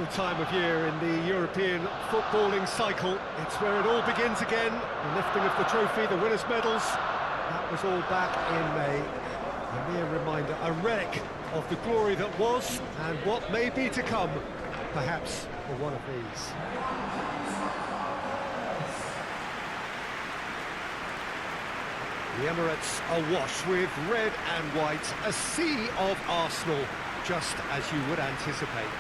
crucial time of year in the European footballing cycle. It's where it all begins again. The lifting of the trophy, the winners' medals. That was all back in May. A mere reminder, a relic of the glory that was and what may be to come, perhaps for one of these. The Emirates awash with red and white, a sea of Arsenal, just as you would anticipate.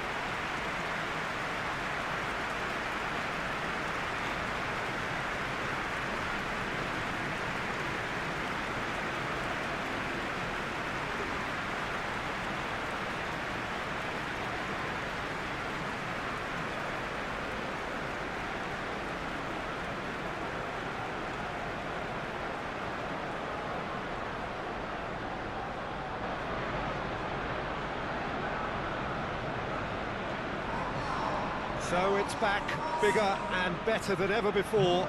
So it's back, bigger and better than ever before.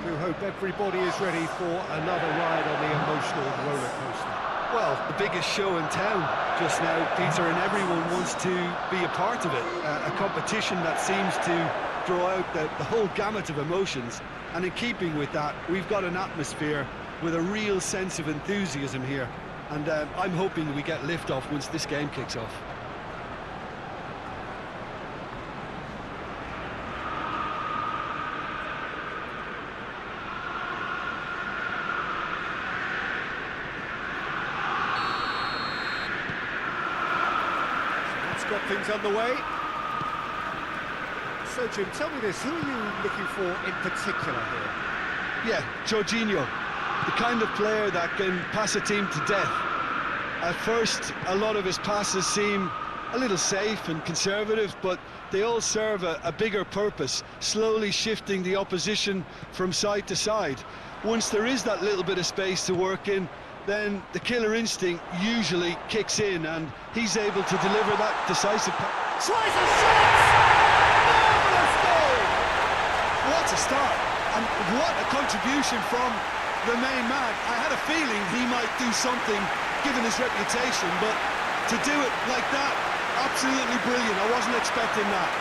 We hope everybody is ready for another ride on the emotional roller coaster. Well, the biggest show in town just now, Peter, and everyone wants to be a part of it. A competition that seems to draw out the whole gamut of emotions. And in keeping with that, we've got an atmosphere with a real sense of enthusiasm here. And I'm hoping we get lift-off once this game kicks off. Got things underway. So, Jim, tell me this, who are you looking for in particular here? Yeah, Jorginho, the kind of player that can pass a team to death. At first, a lot of his passes seem a little safe and conservative, but they all serve a bigger purpose, slowly shifting the opposition from side to side. Once there is that little bit of space to work in, then the killer instinct usually kicks in, and he's able to deliver that decisive pass. Tries a shot! Marvellous goal! What a start, and what a contribution from the main man. I had a feeling he might do something, given his reputation, but to do it like that, absolutely brilliant. I wasn't expecting that.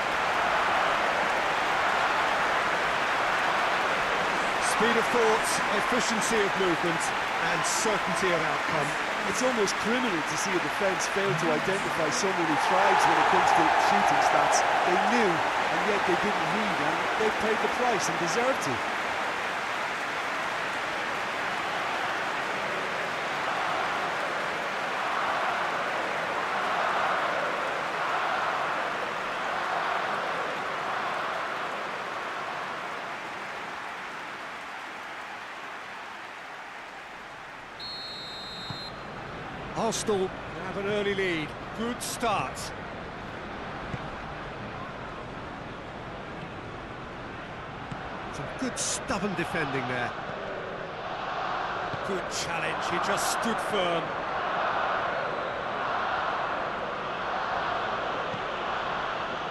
Speed of thought, efficiency of movement, and certainty of outcome. It's almost criminal to see a defence fail to identify someone who thrives when it comes to shooting stats. They knew, and yet they didn't read, and they paid the price and deserved to. Arsenal have an early lead. Good start. Some good stubborn defending there. Good challenge, he just stood firm.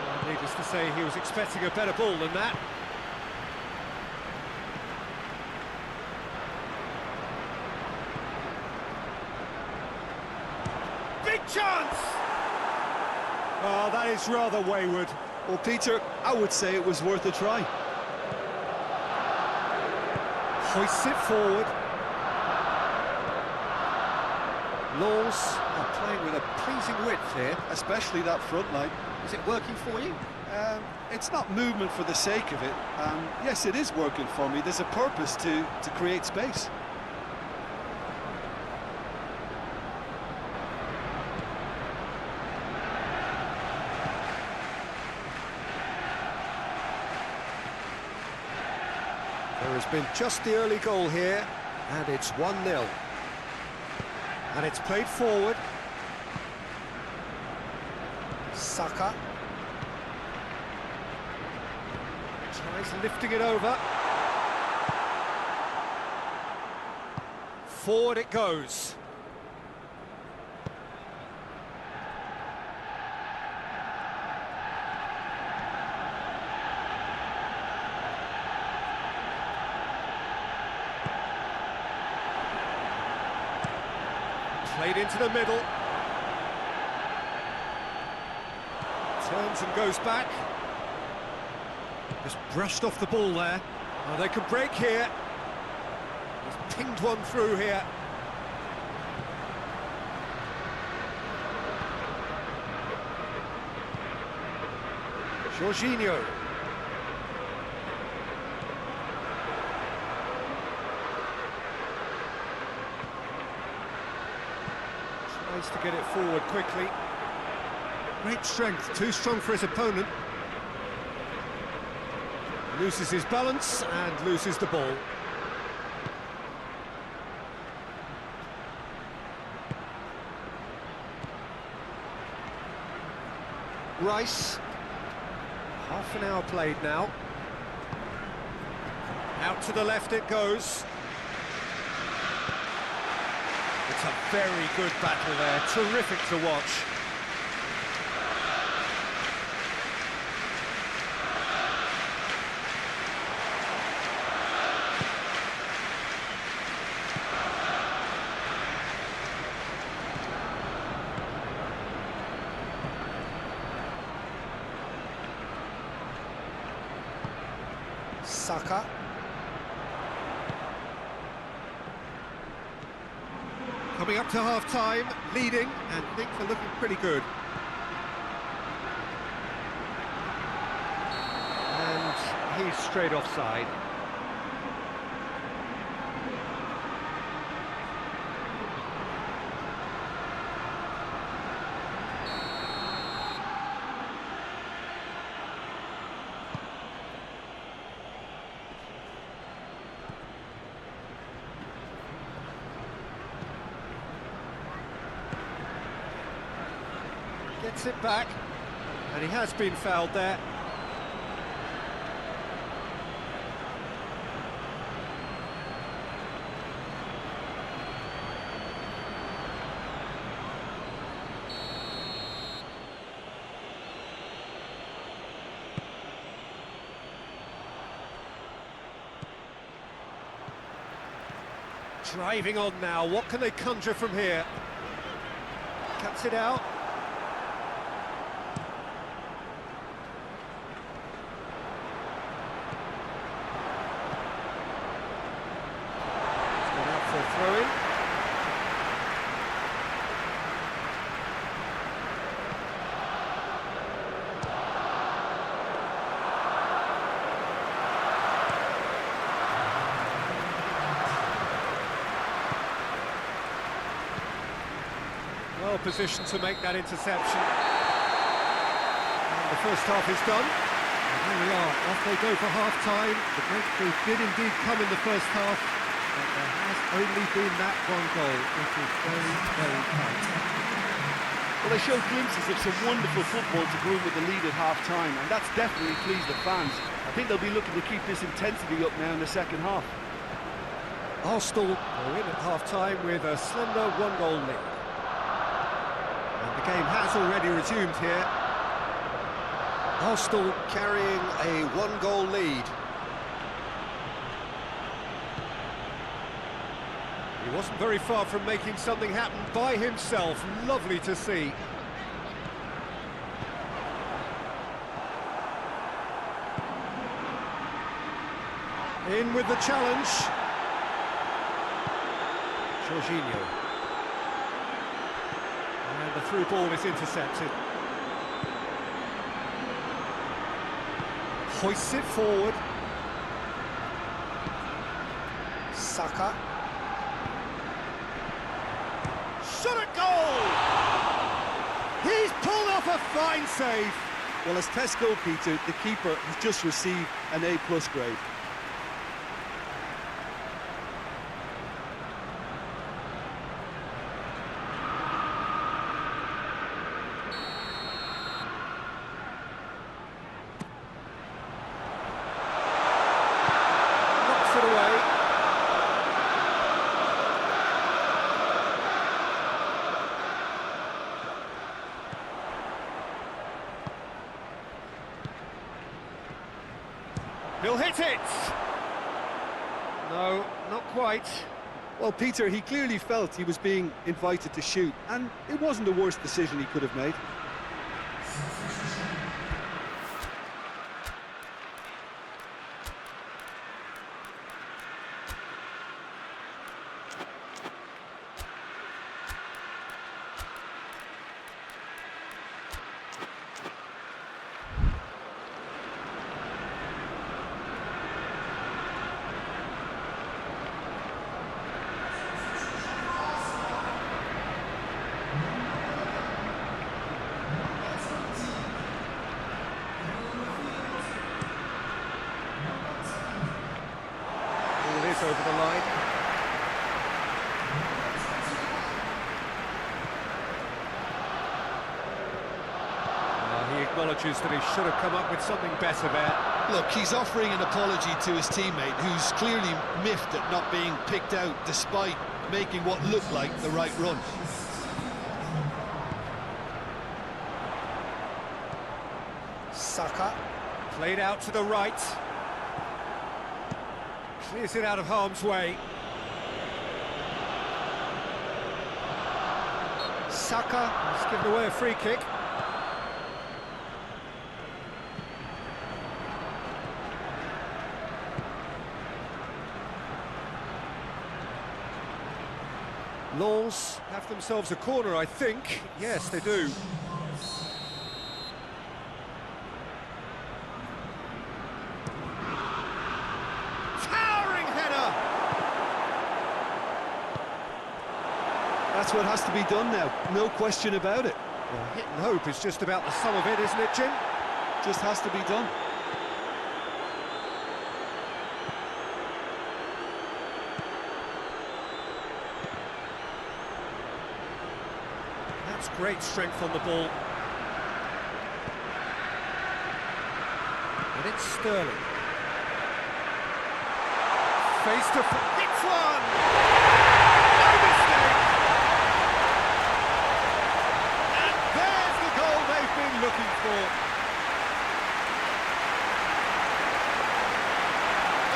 Well, needless to say, he was expecting a better ball than that. Big chance! Oh, that is rather wayward. Well, Peter, I would say it was worth a try. Hoists it forward. Laws are playing with a pleasing width here. Especially that front line. Is it working for you? It's not movement for the sake of it. Yes, it is working for me. There's a purpose to create space. There has been just the early goal here, and it's 1-0. And it's played forward. Saka. Tries lifting it over. Forward it goes. Played into the middle. Turns and goes back. Just brushed off the ball there. Oh, they can break here. He's pinged one through here. Jorginho. Tries to get it forward quickly. Great strength, too strong for his opponent. Loses his balance and loses the ball. Rice. Half an hour played now. Out to the left it goes. It's a very good battle there, terrific to watch. Saka. Coming up to half-time, leading, and things are looking pretty good. And he's straight offside. Gets it back, and he has been fouled there. Driving on now, what can they conjure from here? Cuts it out. Throw-in. Well positioned to make that interception. And the first half is done. And here we are, off they go for half-time. The breakthrough did indeed come in the first half. But there has only been that one goal, which is very, very tight. Well, they showed glimpses of some wonderful football to go in with the lead at half-time, and that's definitely pleased the fans. I think they'll be looking to keep this intensity up now in the second half. Arsenal are in at half-time with a slender one-goal lead. And the game has already resumed here. Arsenal carrying a one-goal lead. He wasn't very far from making something happen by himself. Lovely to see. In with the challenge. Jorginho. And the through ball is intercepted. Hoists it forward. Saka. Shot at goal! He's pulled off a fine save. Well, as test goalkeeper, the keeper has just received an A+ grade. Knocks it away. He'll hit it! No, not quite. Well, Peter, he clearly felt he was being invited to shoot, and it wasn't the worst decision he could have made. acknowledges that he should have come up with something better there. Look, he's offering an apology to his teammate, who's clearly miffed at not being picked out despite making what looked like the right run. Saka, played out to the right. Clears it out of harm's way. Saka has given away a free kick. Lens have themselves a corner, I think. Yes, they do. Towering header! That's what has to be done now, no question about it. Well, hit and hope is just about the sum of it, isn't it, Jim? Just has to be done. That's great strength on the ball. And it's Sterling. Face to face. Hits one! No mistake! And there's the goal they've been looking for.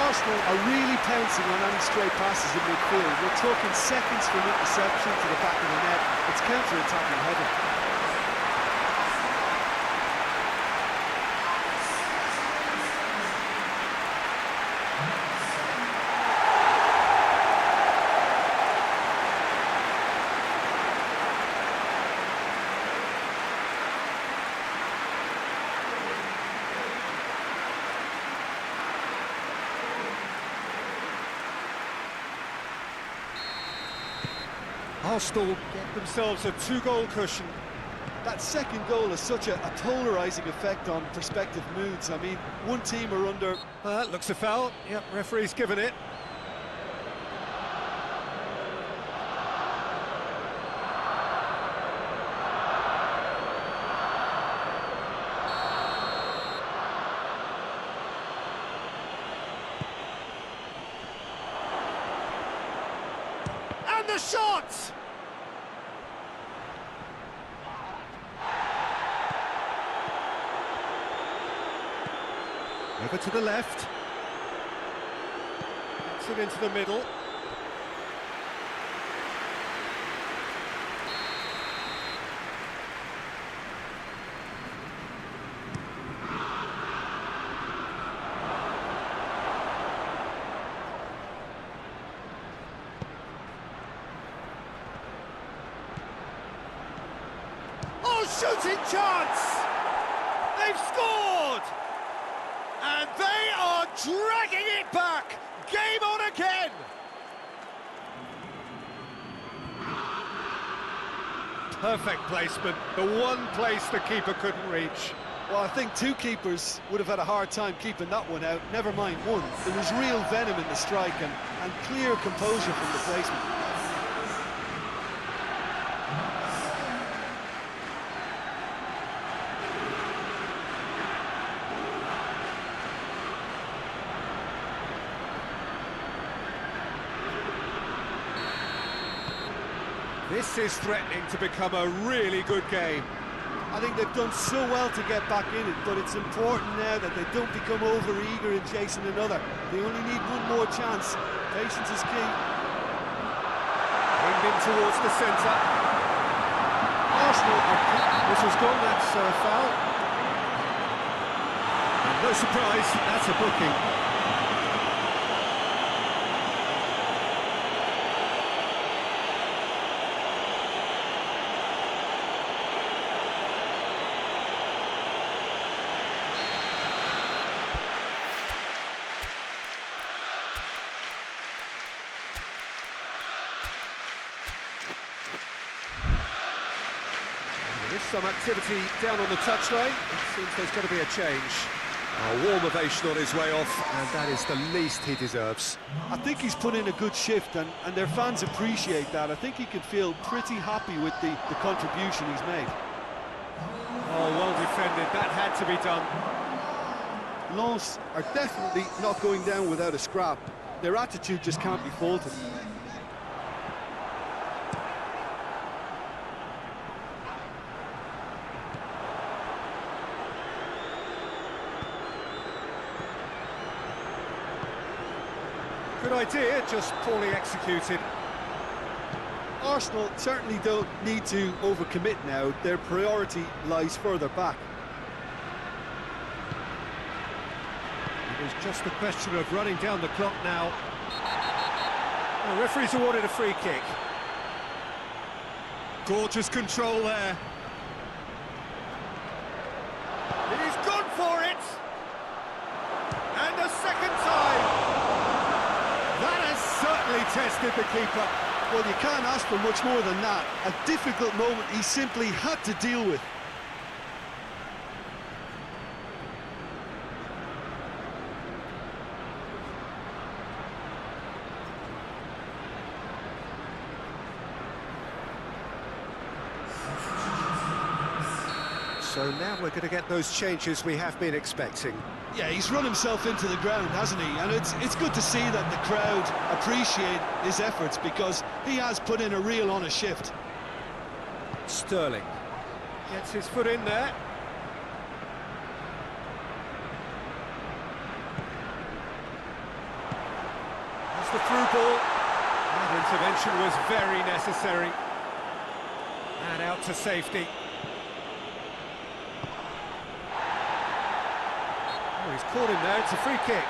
Arsenal are really pouncing on any stray passes in midfield. We're talking seconds from interception to the back of the net. It's counter-attacking heaven. Arsenal get themselves a two-goal cushion. That second goal has such a polarising effect on prospective moods. I mean, one team are under... Looks a foul. Yep, referee's given it. And the shot! Over to the left. Gets it into the middle. Oh, shooting chance! They've scored! And they are dragging it back! Game on again! Perfect placement, the one place the keeper couldn't reach. Well, I think two keepers would have had a hard time keeping that one out, never mind one. There was real venom in the strike and clear composure from the placement. This is threatening to become a really good game. I think they've done so well to get back in it, but it's important now that they don't become over-eager in chasing another. They only need one more chance. Patience is key. Aimed in towards the centre. Arsenal are... This was gone, that's a foul. And no surprise, that's a booking. There's some activity down on the touchline. It seems there's going to be a change. A warm ovation on his way off, and that is the least he deserves. I think he's put in a good shift, and their fans appreciate that. I think he can feel pretty happy with the contribution he's made. Oh, well defended, that had to be done. Lens are definitely not going down without a scrap. Their attitude just can't be faulted. Good idea, just poorly executed. Arsenal certainly don't need to overcommit now. Their priority lies further back. It was just a question of running down the clock now. The referee's awarded a free kick. Gorgeous control there. He's gone for it! And a second time! That has certainly tested the keeper. Well, you can't ask for much more than that. A difficult moment he simply had to deal with. So now we're going to get those changes we have been expecting. Yeah, he's run himself into the ground, hasn't he? And it's good to see that the crowd appreciate his efforts, because he has put in a real honest shift. Sterling gets his foot in there. That's the through ball. That intervention was very necessary. And out to safety. Oh, he's caught him there, it's a free kick.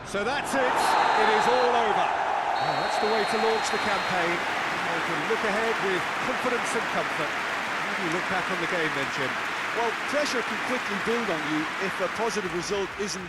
So that's it, it is all over. Well, that's the way to launch the campaign. You can look ahead with confidence and comfort. How do you look back on the game then, Jim? Well, pressure can quickly build on you if a positive result isn't